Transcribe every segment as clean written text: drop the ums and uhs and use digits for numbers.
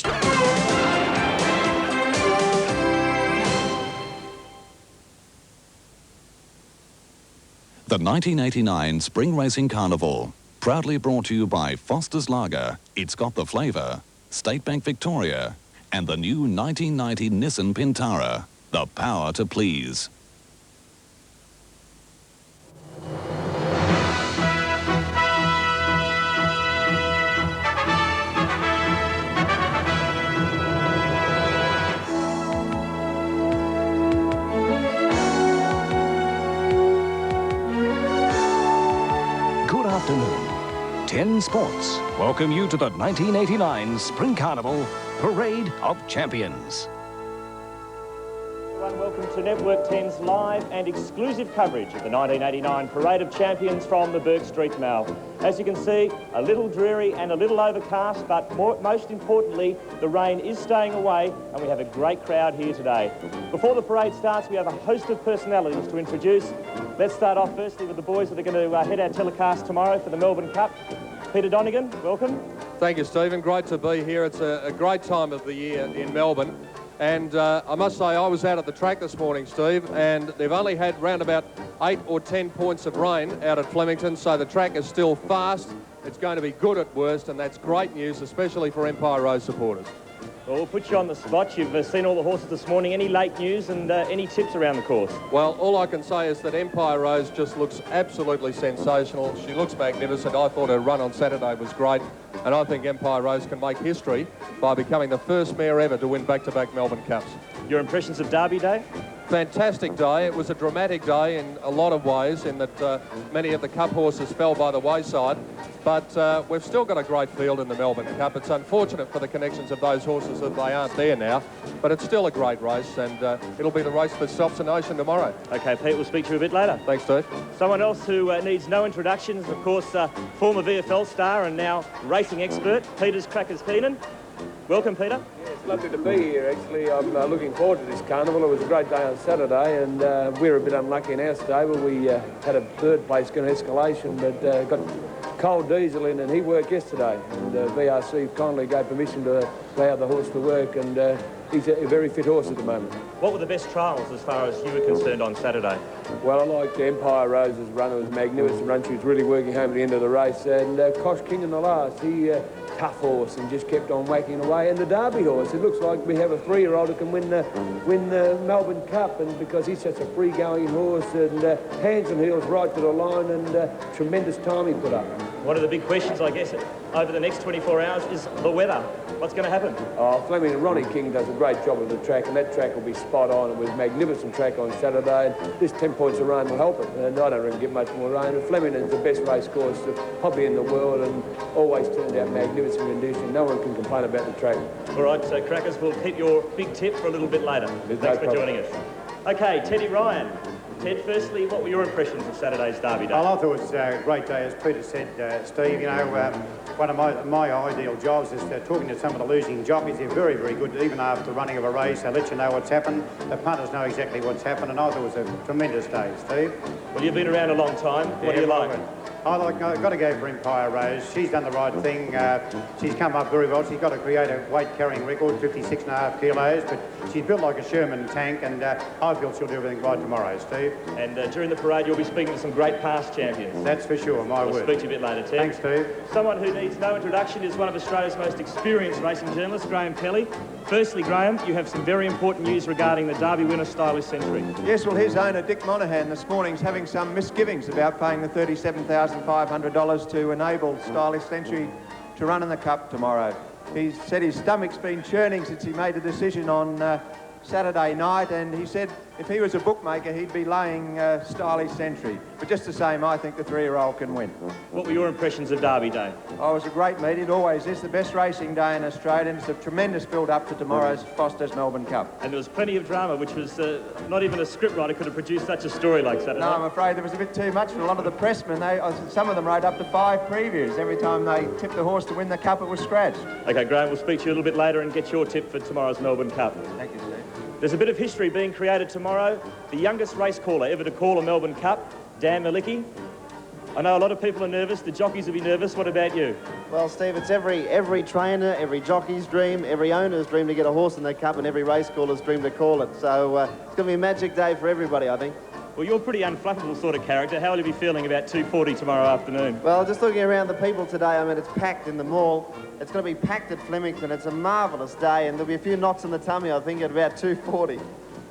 The 1989 Spring Racing Carnival, proudly brought to you by Foster's Lager, It's Got the Flavour, State Bank Victoria, and the new 1990 Nissan Pintara, the power to please. Good afternoon. 10 Sports welcome you to the 1989 Spring Carnival Parade of Champions. Welcome to Network 10's live and exclusive coverage of the 1989 Parade of Champions from the Bourke Street Mall. As you can see, a little dreary and a little overcast, but most importantly, the rain is staying away and we have a great crowd here today. Before the parade starts, we have a host of personalities to introduce. Let's start off firstly with the boys that are going to head our telecast tomorrow for the Melbourne Cup. Peter Donegan, welcome. Thank you, Stephen. Great to be here. It's a great time of the year in Melbourne. And I must say, I was out at the track this morning, Steve, and they've only had round about 8 or 10 points of rain out at Flemington, so the track is still fast. It's going to be good at worst, and that's great news, especially for Empire Rose supporters. Well, we'll put you on the spot. You've seen all the horses this morning. Any late news and any tips around the course? Well, all I can say is that Empire Rose just looks absolutely sensational. She looks magnificent. I thought her run on Saturday was great, and I think Empire Rose can make history by becoming the first mare ever to win back-to-back Melbourne Cups. Your impressions of Derby Day? Fantastic day. It was a dramatic day in a lot of ways, in that many of the Cup horses fell by the wayside, but we've still got a great field in the Melbourne Cup. It's unfortunate for the connections of those horses that they aren't there now, but it's still a great race, and it'll be the race that stops the nation tomorrow. OK, Pete, we'll speak to you a bit later. Thanks, Steve. Someone else who needs no introduction is, of course, former VFL star and now racing expert, Peter's Crackers Keenan. Welcome, Peter. Yeah, it's lovely to be here, actually. I'm looking forward to this carnival. It was a great day on Saturday, and we were a bit unlucky in our stable. We had a third place escalation, but got Cole Diesel in, and he worked yesterday. And VRC kindly gave permission to allow the horse to work, and he's a very fit horse at the moment. What were the best trials as far as you were concerned on Saturday? Well, I liked Empire Rose's run. It was a magnificent run. She was really working home at the end of the race. And Kosh King in the last, he tough horse and just kept on whacking away. And the Derby horse, it looks like we have a 3-year-old who can win the Melbourne Cup, and because he's such a free-going horse, and hands and heels right to the line, and tremendous time he put up. One of the big questions, I guess, over the next 24 hours is the weather. What's going to happen? Oh, Fleming and Ronnie King does a great job of the track, and that track will be spot on. It was a magnificent track on Saturday, and this 10 points of rain will help it. And I don't really get much more rain. Flemington's the best race course probably in the world, and always turned out magnificent condition. No one can complain about the track. All right, so Crackers, we'll keep your big tip for a little bit later. Thanks for joining us. OK, Teddy Ryan. Ted, firstly, what were your impressions of Saturday's Derby Day? Well, I thought it was a great day, as Peter said, Steve. You know, one of my ideal jobs is talking to some of the losing jockeys. They're very, very good, even after running of a race. They let you know what's happened. The punters know exactly what's happened, and I thought it was a tremendous day, Steve. Well, you've been around a long time. What do you like? I've got to go for Empire Rose. She's done the right thing. She's come up very well. She's got to create a weight-carrying record, 56.5 kilos, but she's built like a Sherman tank, and I feel she'll do everything right tomorrow, Steve. And during the parade, you'll be speaking to some great past champions. That's for sure, my word. We'll speak to you a bit later, Ted. Thanks, Steve. Someone who needs no introduction is one of Australia's most experienced racing journalists, Graham Kelly. Firstly, Graham, you have some very important news regarding the Derby winner, Stylish Century. Yes, well, his owner, Dick Monaghan, this morning's having some misgivings about paying the $37,500 to enable Stylish Century to run in the Cup tomorrow. He said his stomach's been churning since he made a decision on Saturday night, and he said if he was a bookmaker, he'd be laying Stylish Century. But just the same, I think the 3-year-old can win. What were your impressions of Derby Day? Oh, it was a great meet. It always is the best racing day in Australia, and it's a tremendous build-up to tomorrow's Foster's Melbourne Cup. And there was plenty of drama, which was not even a scriptwriter could have produced such a story like Saturday. No, I'm afraid there was a bit too much for a lot of the pressmen. Some of them wrote up to 5 previews. Every time they tipped the horse to win the Cup, it was scratched. OK, Graham, we'll speak to you a little bit later and get your tip for tomorrow's Melbourne Cup. Thank you, Steve. There's a bit of history being created tomorrow. The youngest race caller ever to call a Melbourne Cup, Dan Malicki. I know a lot of people are nervous. The jockeys will be nervous. What about you? Well, Steve, it's every trainer, every jockey's dream, every owner's dream to get a horse in their cup, and every race caller's dream to call it. So it's going to be a magic day for everybody, I think. Well, you're a pretty unflappable sort of character. How will you be feeling about 2:40 tomorrow afternoon? Well, just looking around the people today, I mean, it's packed in the mall. It's going to be packed at Flemington. It's a marvellous day, and there'll be a few knots in the tummy, I think, at about 2:40.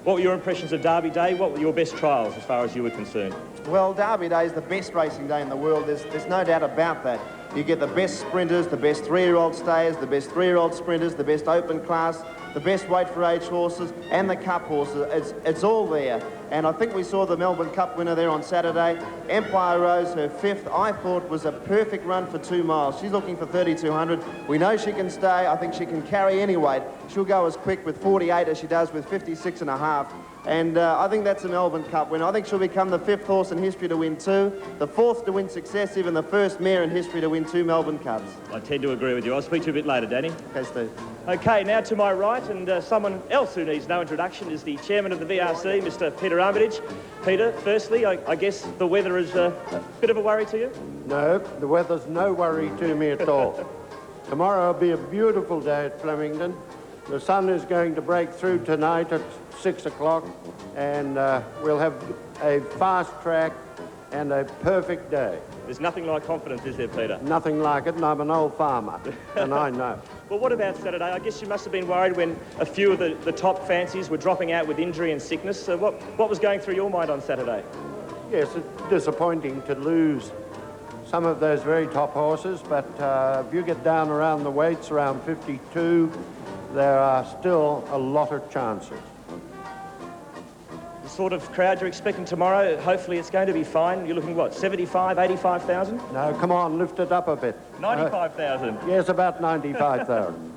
What were your impressions of Derby Day? What were your best trials as far as you were concerned? Well, Derby Day is the best racing day in the world. There's no doubt about that. You get the best sprinters, the best three-year-old stayers, the best three-year-old sprinters, the best open class, the best weight for age horses, and the cup horses. It's all there. And I think we saw the Melbourne Cup winner there on Saturday. Empire Rose, her fifth, I thought was a perfect run for 2 miles. She's looking for 3,200. We know she can stay. I think she can carry any weight. She'll go as quick with 48 as she does with 56.5. And I think that's a Melbourne Cup winner. I think she'll become the 5th horse in history to win 2, the 4th to win successive, and the 1st mare in history to win 2 Melbourne Cups. I tend to agree with you. I'll speak to you a bit later, Danny. Okay, Steve. Okay, now to my right, and someone else who needs no introduction is the chairman of the VRC, Mr. Peter Armitage. Peter, firstly, I guess the weather is a bit of a worry to you? No, the weather's no worry to me at all. Tomorrow will be a beautiful day at Flemington. The sun is going to break through tonight at 6 o'clock, and we'll have a fast track and a perfect day. There's nothing like confidence, is there, Peter? Nothing like it, and I'm an old farmer, and I know. Well, what about Saturday? I guess you must have been worried when a few of the top fancies were dropping out with injury and sickness. So what was going through your mind on Saturday? Yes, it's disappointing to lose some of those very top horses, but if you get down around the weights, around 52, there are still a lot of chances. The sort of crowd you're expecting tomorrow, hopefully it's going to be fine. You're looking, what, 75, 85,000? No, come on, lift it up a bit. 95,000? Yes, about 95,000.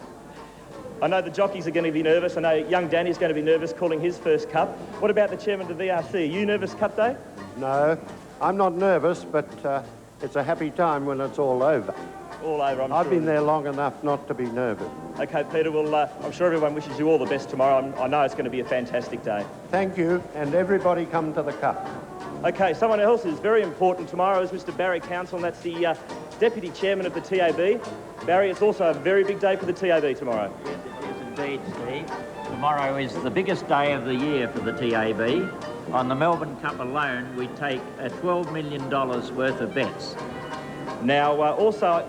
I know the jockeys are going to be nervous. I know young Danny's going to be nervous calling his first cup. What about the chairman of the VRC? Are you nervous Cup Day? No, I'm not nervous, but it's a happy time when it's all over. All over, I'm sure. I've been there long enough not to be nervous. OK, Peter, well, I'm sure everyone wishes you all the best tomorrow. I know it's going to be a fantastic day. Thank you, and everybody come to the Cup. OK, someone else who's very important tomorrow is Mr. Barry Council, and that's the Deputy Chairman of the TAB. Barry, it's also a very big day for the TAB tomorrow. Yes, it is indeed, Steve. Tomorrow is the biggest day of the year for the TAB. On the Melbourne Cup alone, we take $12 million worth of bets. Now, also,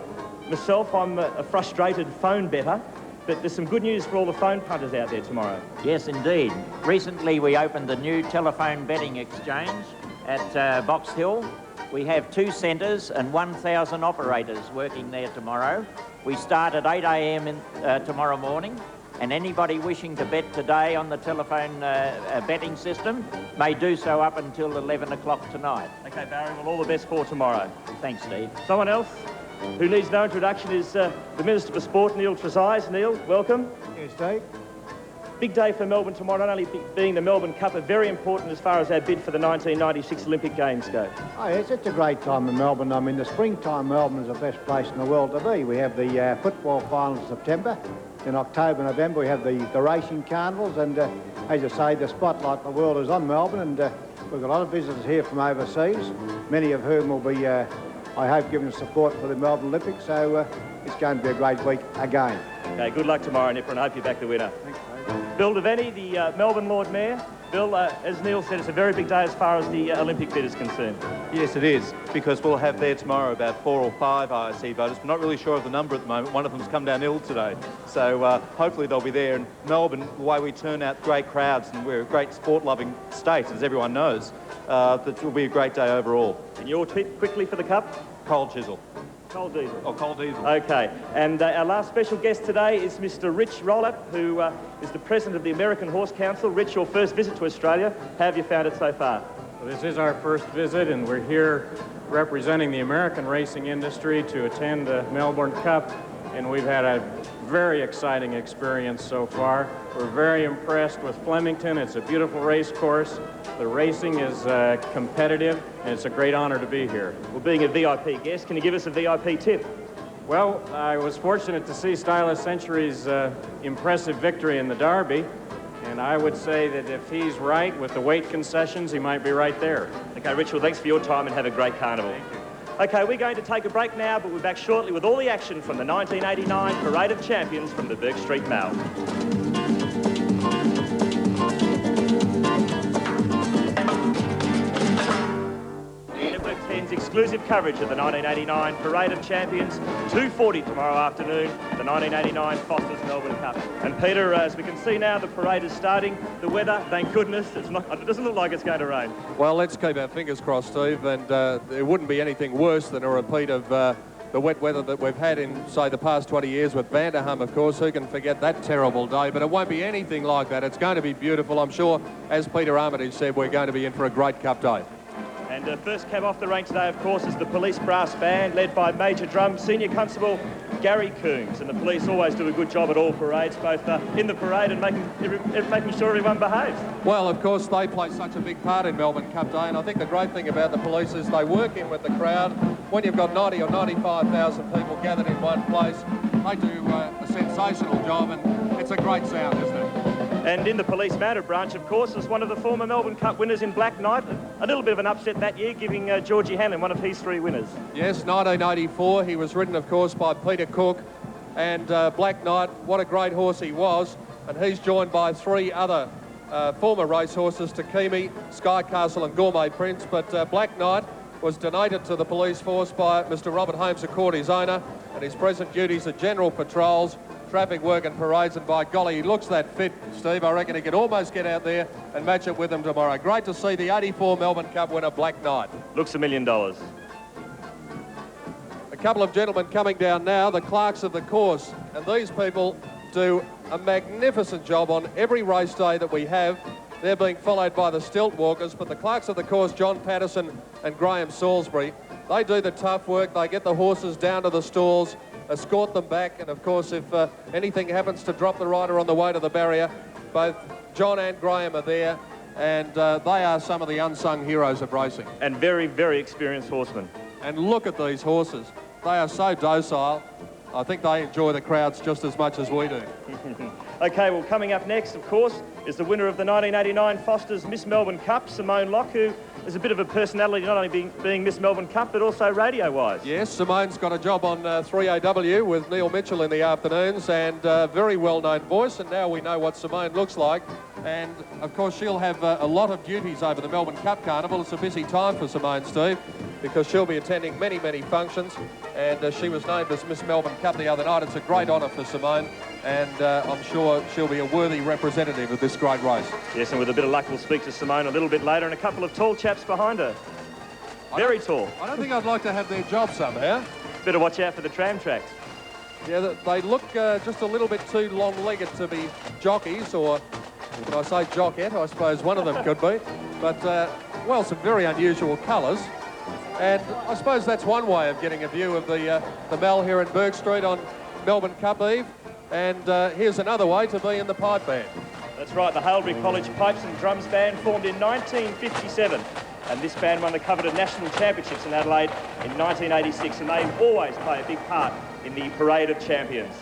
myself, I'm a frustrated phone bettor, but there's some good news for all the phone punters out there tomorrow. Yes, indeed. Recently, we opened the new telephone betting exchange at Box Hill. We have 2 centres and 1,000 operators working there tomorrow. We start at 8 a.m. Tomorrow morning, and anybody wishing to bet today on the telephone betting system may do so up until 11 o'clock tonight. OK, Barry, well, all the best for tomorrow. Thanks, Steve. Someone else who needs no introduction is the Minister for Sport, Neil Trezise. Neil, welcome. Yes, Dave. Big day for Melbourne tomorrow, not only being the Melbourne Cup, but very important as far as our bid for the 1996 Olympic Games go. Oh, yes, it's a great time in Melbourne. I mean, the springtime Melbourne is the best place in the world to be. We have the football finals in September. In October, November, we have the racing carnivals. And as you say, the spotlight in the world is on Melbourne. And we've got a lot of visitors here from overseas, many of whom will be, I hope, giving support for the Melbourne Olympics. So it's going to be a great week again. OK, good luck tomorrow, Nipper, and I hope you back the winner. Thanks, Dave. Bill Devaney, the Melbourne Lord Mayor. Bill, as Neil said, it's a very big day as far as the Olympic bid is concerned. Yes, it is, because we'll have there tomorrow about 4 or 5 IOC voters. We're not really sure of the number at the moment. One of them's come down ill today. So hopefully they'll be there. And Melbourne, the way we turn out great crowds, and we're a great sport-loving state, as everyone knows, that will be a great day overall. And your tip quickly for the Cup? Cold chisel. Cold diesel. Oh, cold diesel. OK, and our last special guest today is Mr. Rich Rollap, who is the President of the American Horse Council. Rich, your first visit to Australia. How have you found it so far? Well, this is our first visit, and we're here representing the American racing industry to attend the Melbourne Cup, and we've had a very exciting experience so far. We're very impressed with Flemington. It's a beautiful race course. The racing is competitive, and it's a great honor to be here. Well, being a VIP guest, can you give us a VIP tip? Well, I was fortunate to see Stylist Century's impressive victory in the Derby, and I would say that if he's right with the weight concessions, he might be right there. OK, Rich, well, thanks for your time and have a great carnival. Thank you. OK, we're going to take a break now, but we're back shortly with all the action from the 1989 Parade of Champions from the Burke Street Mall. Network 10's exclusive coverage of the 1989 Parade of Champions, 2:40 tomorrow afternoon, the 1989 Foster's Melbourne Cup. And Peter, as we can see now, the parade is starting. The weather, thank goodness, it doesn't look like it's going to rain. Well, let's keep our fingers crossed, Steve, and there wouldn't be anything worse than a repeat of the wet weather that we've had in, say, the past 20 years with Vanderham, of course. Who can forget that terrible day? But it won't be anything like that. It's going to be beautiful. I'm sure, as Peter Armitage said, we're going to be in for a great Cup day. And first cab off the rank today, of course, is the police brass band, led by Major Drum Senior Constable Gary Coombs. And the police always do a good job at all parades, both in the parade and making sure everyone behaves. Well, of course, they play such a big part in Melbourne Cup Day, and I think the great thing about the police is they work in with the crowd. When you've got 90 or 95,000 people gathered in one place, they do a sensational job, and it's a great sound, isn't it? And in the police mounted branch, of course, is one of the former Melbourne Cup winners in Black Knight. A little bit of an upset that year, giving Georgie Hanlon one of his 3 winners. Yes, 1984. He was ridden, of course, by Peter Cook. And Black Knight, what a great horse he was. And he's joined by 3 other former racehorses, Takimi, Sky Castle and Gourmet Prince. But Black Knight was donated to the police force by Mr. Robert Holmes, the court, his owner, and his present duties are general patrols, traffic work and parades, and by golly, he looks that fit, Steve. I reckon he could almost get out there and match it with them tomorrow. Great to see the 84 Melbourne Cup winner, Black Knight. Looks $1 million. A couple of gentlemen coming down now, the clerks of the course, and these people do a magnificent job on every race day that we have. They're being followed by the stilt walkers, but the clerks of the course, John Patterson and Graham Salisbury, they do the tough work. They get the horses down to the stalls, escort them back, and of course if anything happens to drop the rider on the way to the barrier, both John and Graham are there, and they are some of the unsung heroes of racing. And very, very experienced horsemen. And look at these horses. They are so docile. I think they enjoy the crowds just as much as we do. OK, well, coming up next, of course, is the winner of the 1989 Foster's Miss Melbourne Cup, Simone Locke, who is a bit of a personality, not only being Miss Melbourne Cup, but also radio-wise. Yes, Simone's got a job on 3AW with Neil Mitchell in the afternoons, and very well-known voice, and now we know what Simone looks like. And, of course, she'll have a lot of duties over the Melbourne Cup Carnival. It's a busy time for Simone, Steve, because she'll be attending many, many functions, and she was named as Miss Melbourne Cup the other night. It's a great honour for Simone, and I'm sure she'll be a worthy representative of this great race. Yes, and with a bit of luck, we'll speak to Simone a little bit later, and a couple of tall chaps behind her. Very tall. I don't think I'd like to have their job somehow. Better watch out for the tram tracks. Yeah, they look just a little bit too long-legged to be jockeys, or can I say jockette? I suppose one of them could be. But, well, some very unusual colours. And I suppose that's one way of getting a view of the Mall here in Burke Street on Melbourne Cup Eve. And here's another way to be in the pipe band. That's right, the Hailbury College Pipes and Drums Band formed in 1957. And this band won the coveted National Championships in Adelaide in 1986. And they always play a big part in the Parade of Champions.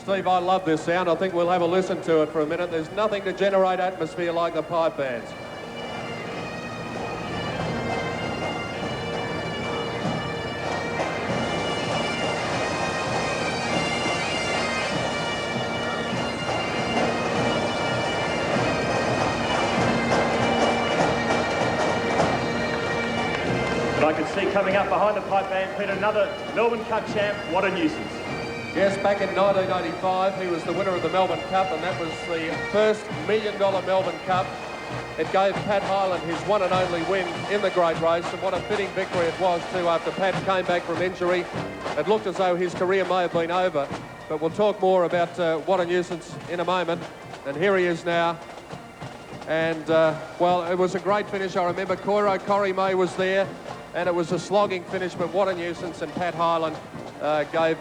Steve, I love this sound. I think we'll have a listen to it for a minute. There's nothing to generate atmosphere like the pipe bands. I can see coming up behind the pipe band, Peter, another Melbourne Cup champ. What a nuisance. Yes, back in 1985, he was the winner of the Melbourne Cup, and that was the first $1 million Melbourne Cup. It gave Pat Hyland his one and only win in the great race, and what a fitting victory it was too. After Pat came back from injury, it looked as though his career may have been over, but we'll talk more about What a Nuisance in a moment. And here he is now. And, well, it was a great finish. I remember Corrie May was there, and it was a slogging finish, but What a Nuisance, and Pat Hyland gave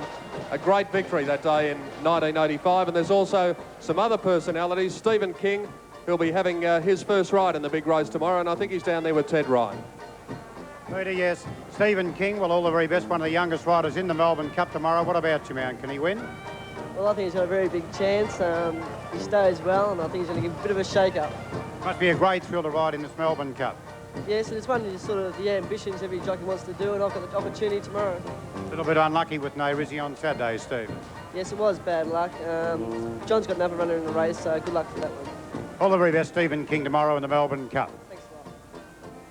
a great victory that day in 1985. And there's also some other personalities. Stephen King, who'll be having his first ride in the big race tomorrow, and I think he's down there with Ted Ryan. Peter, yes. Stephen King, well, all the very best, one of the youngest riders in the Melbourne Cup tomorrow. What about you, man? Can he win? Well, I think he's got a very big chance. He stays well, and I think he's going to give a bit of a shake-up. Must be a great thrill to ride in this Melbourne Cup. Yes, and it's one of the sort of the ambitions every jockey wants to do, and I've got the opportunity tomorrow. A little bit unlucky with no Rizzy on Saturday, Steve. Yes, it was bad luck. John's got another runner in the race, so good luck for that one. All the very best, Stephen King, tomorrow in the Melbourne Cup. Thanks a lot.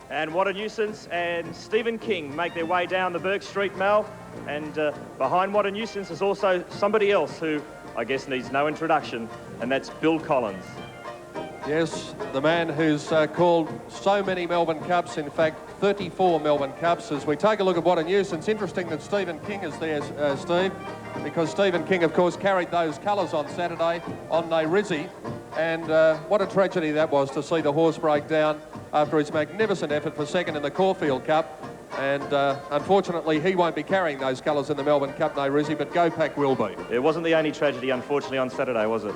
And What a Nuisance and Stephen King make their way down the Burke Street Mall. And behind What a Nuisance is also somebody else who I guess needs no introduction, and that's Bill Collins. Yes, the man who's called so many Melbourne Cups, in fact 34 Melbourne Cups. As we take a look at What a Nuisance, interesting that Stephen King is there, Steve, because Stephen King, of course, carried those colours on Saturday on Rizzy, and what a tragedy that was to see the horse break down after his magnificent effort for second in the Caulfield Cup. And unfortunately, he won't be carrying those colours in the Melbourne Cup, Rizzy, but Gopak will be. It wasn't the only tragedy, unfortunately, on Saturday, was it?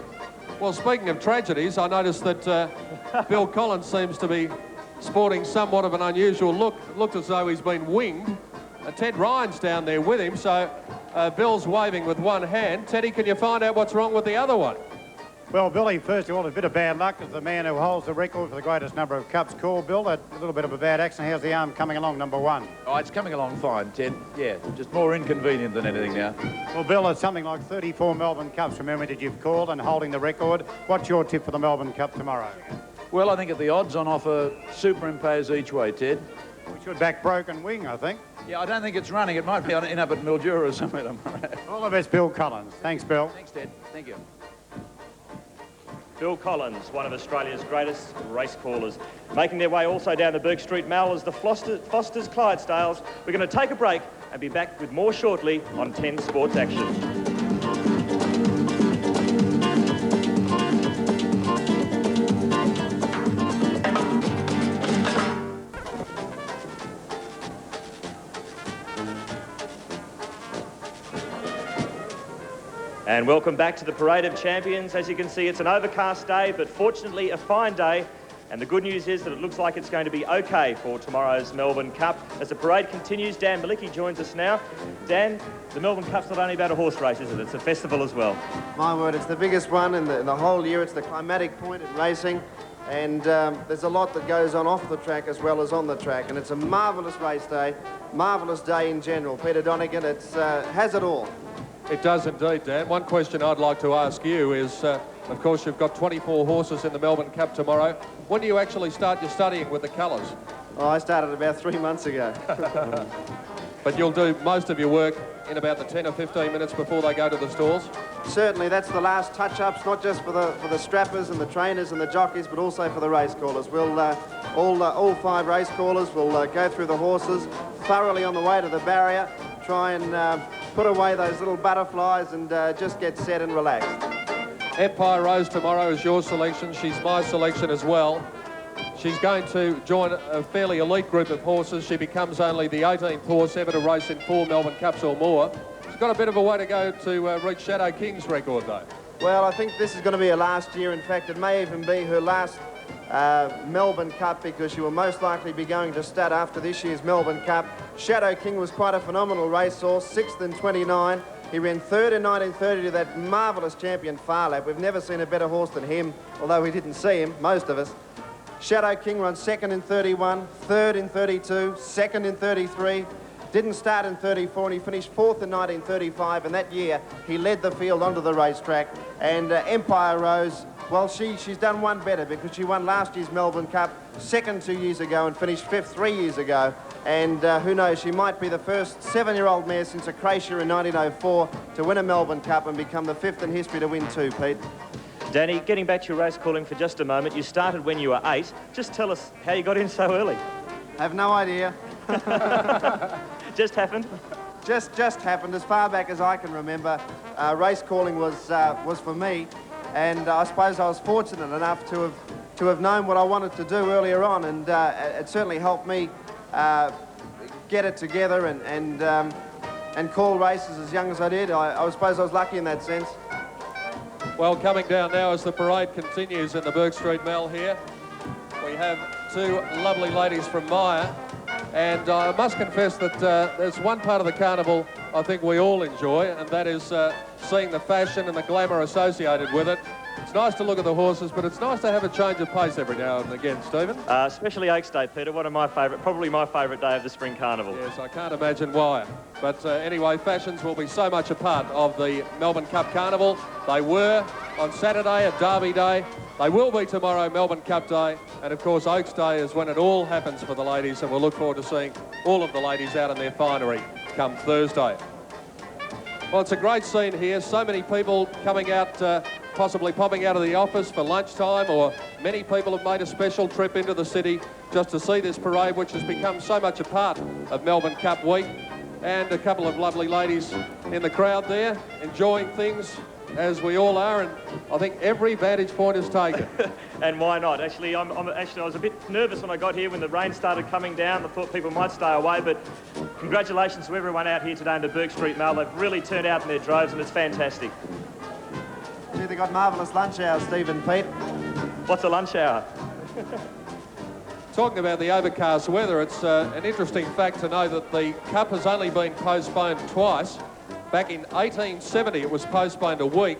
Well, speaking of tragedies, I noticed that Bill Collins seems to be sporting somewhat of an unusual look. It looked as though he's been winged. Ted Ryan's down there with him, so Bill's waving with one hand. Teddy, can you find out what's wrong with the other one? Well, Billy, first of all, a bit of bad luck as the man who holds the record for the greatest number of cups called. Bill, a little bit of a bad accident. How's the arm coming along, number one? Oh, it's coming along fine, Ted. Yeah, just more inconvenient than anything now. Well, Bill, it's something like 34 Melbourne Cups, remember, that you've called and holding the record. What's your tip for the Melbourne Cup tomorrow? Well, I think at the odds on offer, superimpose each way, Ted. We should back Broken Wing, I think. Yeah, I don't think it's running. It might be in up at Mildura or somewhere tomorrow. All the best, Bill Collins. Thanks, Bill. Thanks, Ted. Thank you. Bill Collins, one of Australia's greatest race callers. Making their way also down the Burke Street Mall is the Foster's Clydesdales. We're going to take a break and be back with more shortly on 10 Sports Action. And welcome back to the Parade of Champions. As you can see, it's an overcast day, but fortunately a fine day. And the good news is that it looks like it's going to be okay for tomorrow's Melbourne Cup. As the parade continues, Dan Malicki joins us now. Dan, the Melbourne Cup's not only about a horse race, is it? It's a festival as well. My word, it's the biggest one in the whole year. It's the climatic point in racing. And there's a lot that goes on off the track as well as on the track. And it's a marvellous race day, marvellous day in general. Peter Donegan, it has it all. It does indeed, Dan. One question I'd like to ask you is, of course, you've got 24 horses in the Melbourne Cup tomorrow. When do you actually start your studying with the colours? Oh, I started about 3 months ago. But you'll do most of your work in about the 10 or 15 minutes before they go to the stalls? Certainly, that's the last touch-ups, not just for the strappers and the trainers and the jockeys, but also for the race callers. We'll all 5 race callers will go through the horses thoroughly on the way to the barrier, try and put away those little butterflies and just get set and relaxed. Empire Rose tomorrow is your selection. She's my selection as well. She's going to join a fairly elite group of horses. She becomes only the 18th horse ever to race in 4 Melbourne Cups or more. She's got a bit of a way to go to reach Shadow King's record, though. Well, I think this is going to be her last year. In fact, it may even be her last Melbourne Cup, because she will most likely be going to stud after this year's Melbourne Cup. Shadow King was quite a phenomenal racehorse, 6th in 29. He ran 3rd in 1930 to that marvellous champion Farlap. We've never seen a better horse than him, although we didn't see him, most of us. Shadow King runs 2nd in 31, 3rd in 32, 2nd in 33. Didn't start in 34, and he finished 4th in 1935, and that year he led the field onto the racetrack. And Empire Rose, well, she's done one better, because she won last year's Melbourne Cup, 2nd 2 years ago, and finished 5th 3 years ago. And who knows, she might be the first 7-year-old mare since Acacia in 1904 to win a Melbourne Cup and become the 5th in history to win 2, Pete. Danny, getting back to your race calling for just a moment, you started when you were 8. Just tell us how you got in so early. I have no idea. Just happened? Just happened. As far back as I can remember, race calling was for me, and I suppose I was fortunate enough to have known what I wanted to do earlier on, and it certainly helped me get it together and call races as young as I did. I suppose I was lucky in that sense. Well, coming down now as the parade continues in the Burke Street Mall here, we have 2 lovely ladies from Myer. And I must confess that there's one part of the carnival I think we all enjoy, and that is seeing the fashion and the glamour associated with it. It's nice to look at the horses, but it's nice to have a change of pace every now and again, Stephen. Especially Oaks Day, Peter, one of my favourite, probably my favourite day of the Spring Carnival. Yes, I can't imagine why. But anyway, fashions will be so much a part of the Melbourne Cup Carnival. They were on Saturday at Derby Day. They will be tomorrow, Melbourne Cup Day. And of course, Oaks Day is when it all happens for the ladies, and we'll look forward to seeing all of the ladies out in their finery come Thursday. Well, it's a great scene here. So many people coming out, possibly popping out of the office for lunchtime, or many people have made a special trip into the city just to see this parade, which has become so much a part of Melbourne Cup Week. And a couple of lovely ladies in the crowd there, enjoying things as we all are, and I think every vantage point is taken. And why not? Actually, I was a bit nervous when I got here when the rain started coming down. I thought people might stay away, but congratulations to everyone out here today in the Burke Street Mail. They've really turned out in their droves, and it's fantastic. Gee, they got marvellous lunch hours, Steve and Pete. What's a lunch hour? Talking about the overcast weather, it's an interesting fact to know that the Cup has only been postponed twice. Back in 1870, it was postponed a week,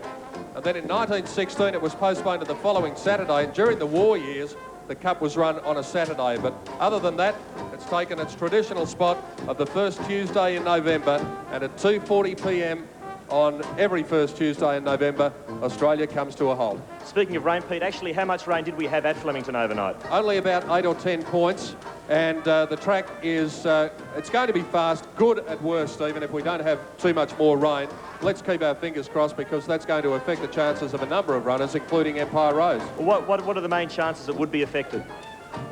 and then in 1916, it was postponed to the following Saturday. And during the war years, the Cup was run on a Saturday. But other than that, it's taken its traditional spot of the first Tuesday in November, and at 2:40 p.m. on every first Tuesday in November, Australia comes to a halt. Speaking of rain, Pete, actually, how much rain did we have at Flemington overnight? Only about 8 or 10 points, and the track is, it's going to be fast, good at worst, Stephen, if we don't have too much more rain. Let's keep our fingers crossed, because that's going to affect the chances of a number of runners, including Empire Rose. Well, what are the main chances it would be affected?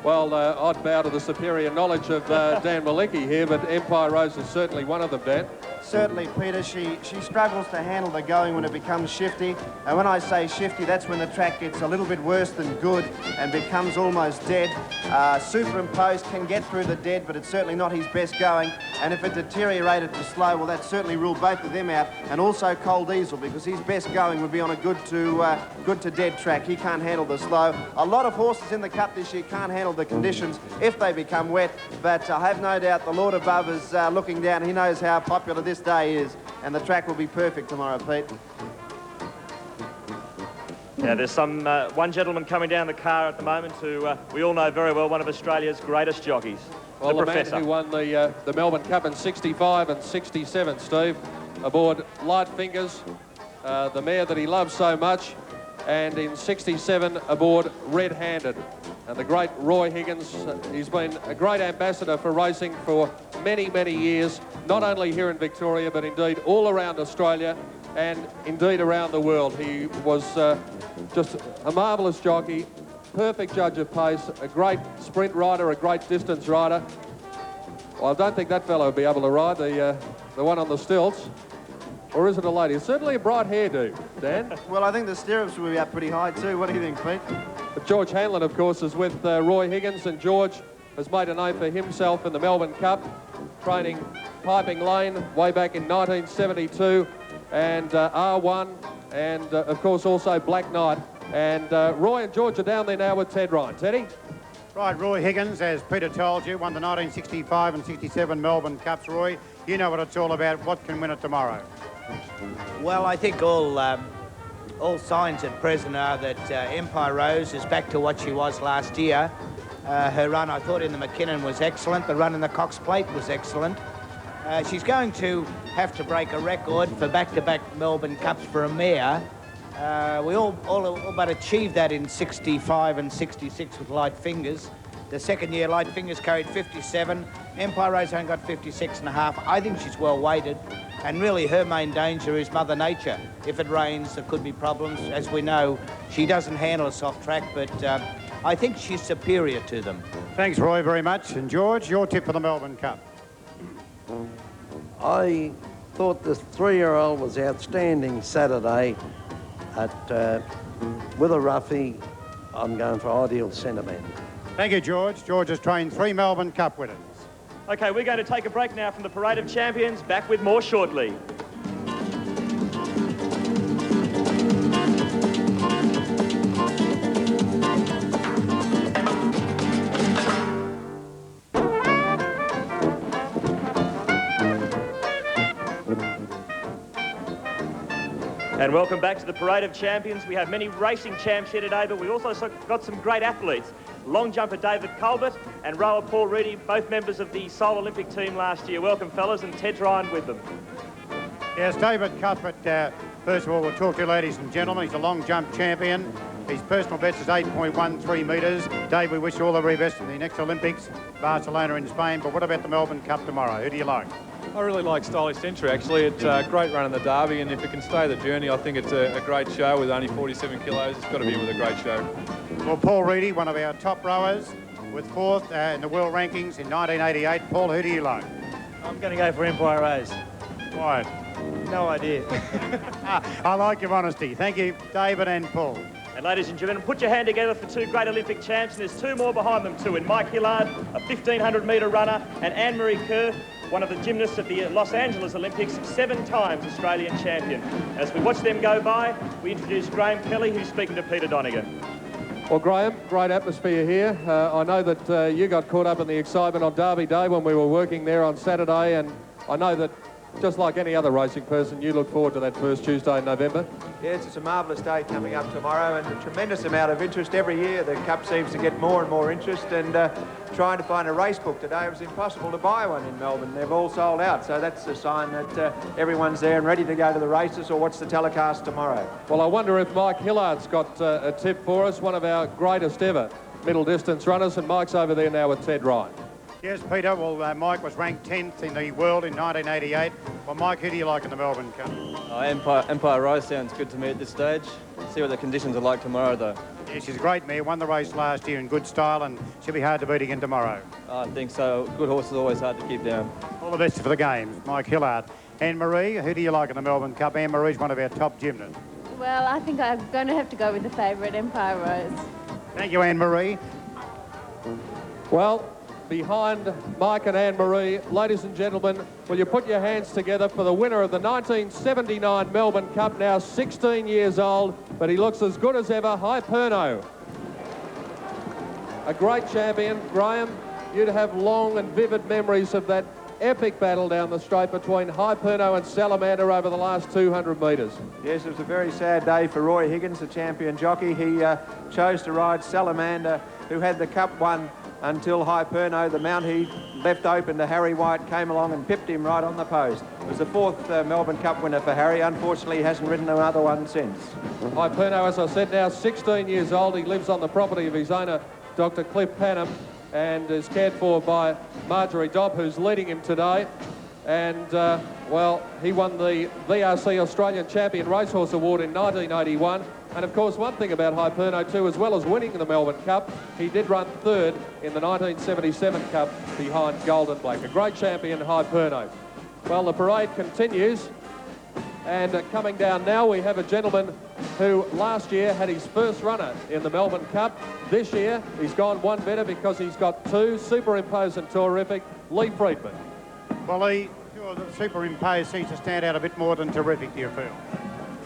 Well, I'd bow to the superior knowledge of Dan Malicki here, but Empire Rose is certainly one of them, Dan. Certainly, Peter, she struggles to handle the going when it becomes shifty. And when I say shifty, that's when the track gets a little bit worse than good and becomes almost dead. Superimposed can get through the dead, but it's certainly not his best going. And if it deteriorated to slow, well, that certainly ruled both of them out. And also Cole Diesel, because his best going would be on a good to dead track. He can't handle the slow. A lot of horses in the Cup this year can't handle the conditions if they become wet. But I have no doubt the Lord above is looking down. He knows how popular this day is, and the track will be perfect tomorrow, Pete. Yeah, there's one gentleman coming down the car at the moment who we all know very well, one of Australia's greatest jockeys, well, the Professor. Man who won the Melbourne Cup in 65 and 67, Steve, aboard Light Fingers, the mare that he loves so much, and in 67 aboard Red Handed. And the great Roy Higgins, he's been a great ambassador for racing for many, many years, not only here in Victoria, but indeed all around Australia and indeed around the world. He was just a marvellous jockey, perfect judge of pace, a great sprint rider, a great distance rider. Well, I don't think that fellow will be able to ride the one on the stilts. Or is it a lady? It's certainly a bright hairdo, Dan. Well, I think the stirrups will be up pretty high too. What do you think, Pete? But George Hanlon, of course, is with Roy Higgins, and George has made a name for himself in the Melbourne Cup, training Piping Lane way back in 1972, and R1, and of course also Black Knight. And Roy and George are down there now with Ted Ryan. Teddy? Right, Roy Higgins, as Peter told you, won the 1965 and 67 Melbourne Cups. Roy, you know what it's all about. What can win it tomorrow? Well, I think all signs at present are that Empire Rose is back to what she was last year. Her run, I thought, in the McKinnon was excellent. The run in the Cox Plate was excellent. She's going to have to break a record for back-to-back Melbourne Cups for a mare. We all but achieved that in 65 and 66 with Light Fingers. The second year, Light Fingers carried 57. Empire Rose only got 56.5. I think she's well weighted. And really, her main danger is Mother Nature. If it rains, there could be problems. As we know, she doesn't handle a soft track, but I think she's superior to them. Thanks, Roy, very much. And George, your tip for the Melbourne Cup? I thought the 3-year-old was outstanding Saturday with a roughie. I'm going for Ideal Sentiment. Thank you, George. George has trained 3 Melbourne Cup winners. OK, we're going to take a break now from the Parade of Champions. Back with more shortly. And welcome back to the Parade of Champions. We have many racing champs here today, but we also got some great athletes. Long jumper David Colbert and rower Paul Reedy, both members of the Seoul Olympic team last year. Welcome, fellas, and Ted Ryan with them. Yes, David Cuthbert, first of all, we'll talk to you, ladies and gentlemen. He's a long jump champion. His personal best is 8.13 metres. Dave, we wish you all the very best in the next Olympics, Barcelona in Spain. But what about the Melbourne Cup tomorrow? Who do you like? I really like Stylish Century, actually. It's a great run in the Derby, and if it can stay the journey, I think it's a great show with only 47 kilos. It's got to be with a great show. Well, Paul Reedy, one of our top rowers, with fourth in the world rankings in 1988. Paul, who do you like? I'm going to go for Empire Rose. Why? No idea. I like your honesty. Thank you, David and Paul. And ladies and gentlemen, put your hand together for two great Olympic champs, and there's two more behind them too, in Mike Hillard, a 1,500 metre runner, and Anne-Marie Kerr, one of the gymnasts at the Los Angeles Olympics, 7 times Australian champion. As we watch them go by, we introduce Graham Kelly, who's speaking to Peter Donegan. Well, Graham, great atmosphere here. I know that you got caught up in the excitement on Derby Day when we were working there on Saturday, and I know that just like any other racing person, you look forward to that first Tuesday in November. Yes, it's a marvellous day coming up tomorrow, and a tremendous amount of interest every year. The Cup seems to get more and more interest, and trying to find a race book today, it was impossible to buy one in Melbourne. They've all sold out, so that's a sign that everyone's there and ready to go to the races or watch the telecast tomorrow. Well, I wonder if Mike Hillard's got a tip for us, one of our greatest ever middle distance runners, and Mike's over there now with Ted Ryan. Yes, Peter. Well, Mike was ranked 10th in the world in 1988. Well, Mike, who do you like in the Melbourne Cup? Empire Rose sounds good to me at this stage. See what the conditions are like tomorrow, though. Yeah, she's a great mare. Won the race last year in good style, and she'll be hard to beat again tomorrow. I think so. Good horse is always hard to keep down. All the best for the games, Mike Hillard. Anne-Marie, who do you like in the Melbourne Cup? Anne-Marie's one of our top gymnasts. Well, I think I'm going to have to go with the favourite, Empire Rose. Thank you, Anne-Marie. Well, behind Mike and Anne-Marie, ladies and gentlemen, will you put your hands together for the winner of the 1979 Melbourne Cup, now 16 years old, but he looks as good as ever, Hyperno. A great champion. Graham, you'd have long and vivid memories of that epic battle down the straight between Hyperno and Salamander over the last 200 metres. Yes, it was a very sad day for Roy Higgins, the champion jockey. He chose to ride Salamander, who had the Cup won until Hyperno, the mount he left open to Harry White, came along and pipped him right on the post. It was the 4th Melbourne Cup winner for Harry. Unfortunately, he hasn't ridden another one since. Hyperno, as I said, now 16 years old. He lives on the property of his owner, Dr. Cliff Panham, and is cared for by Marjorie Dobb, who's leading him today. And, well, he won the VRC Australian Champion Racehorse Award in 1981. And, of course, one thing about Hyperno, too, as well as winning the Melbourne Cup, he did run 3rd in the 1977 Cup behind Golden Black. A great champion, Hyperno. Well, the parade continues. And coming down now, we have a gentleman who last year had his first runner in the Melbourne Cup. This year, he's gone one better because he's got 2 superimposed and terrific, Lee Friedman. Well, Lee, the superimposed seems to stand out a bit more than terrific, do you feel?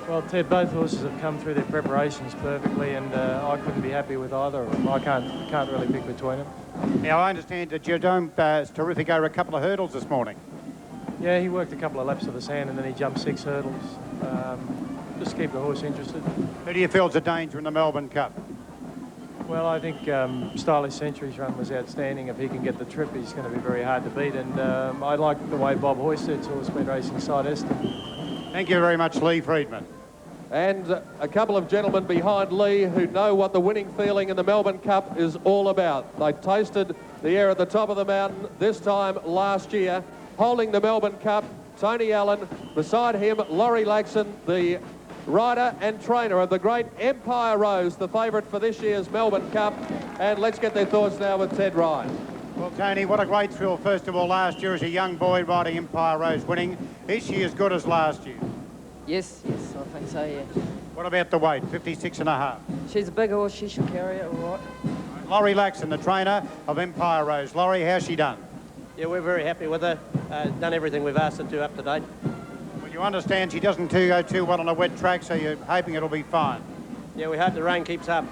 Well, Ted, both horses have come through their preparations perfectly, and I couldn't be happy with either of them. I can't really pick between them. Now, I understand that Jerdome is terrific over a couple of hurdles this morning. Yeah, he worked a couple of laps of the sand, and then he jumped 6 hurdles. Just keep the horse interested. Who do you feel is a danger in the Melbourne Cup? Well, I think Stylish Century's run was outstanding. If he can get the trip, he's going to be very hard to beat. And I like the way Bob Hoysted's horse been racing Side Eston. Thank you very much, Lee Friedman. And a couple of gentlemen behind Lee who know what the winning feeling in the Melbourne Cup is all about. They tasted the air at the top of the mountain this time last year. Holding the Melbourne Cup, Tony Allen. Beside him, Laurie Laxon, the rider and trainer of the great Empire Rose, the favourite for this year's Melbourne Cup. And let's get their thoughts now with Ted Ryan. Well, Tony, what a great thrill, first of all, last year as a young boy riding Empire Rose winning. Is she as good as last year? Yes, I think so, yeah. What about the weight, 56.5? She's a big horse, she should carry it all right. Laurie Laxon, the trainer of Empire Rose. Laurie, how's she done? Yeah, we're very happy with her. Done everything we've asked her to up to date. Well, you understand she doesn't go too well on a wet track, so you're hoping it'll be fine. Yeah, we hope the rain keeps up.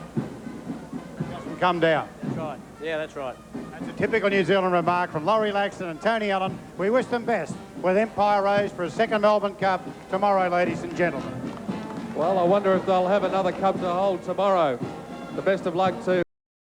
Doesn't come down. That's right. Yeah, that's right. That's a typical New Zealand remark from Laurie Laxon and Tony Allen. We wish them best with Empire Rose for a second Melbourne Cup tomorrow, ladies and gentlemen. Well, I wonder if they'll have another cup to hold tomorrow. The best of luck to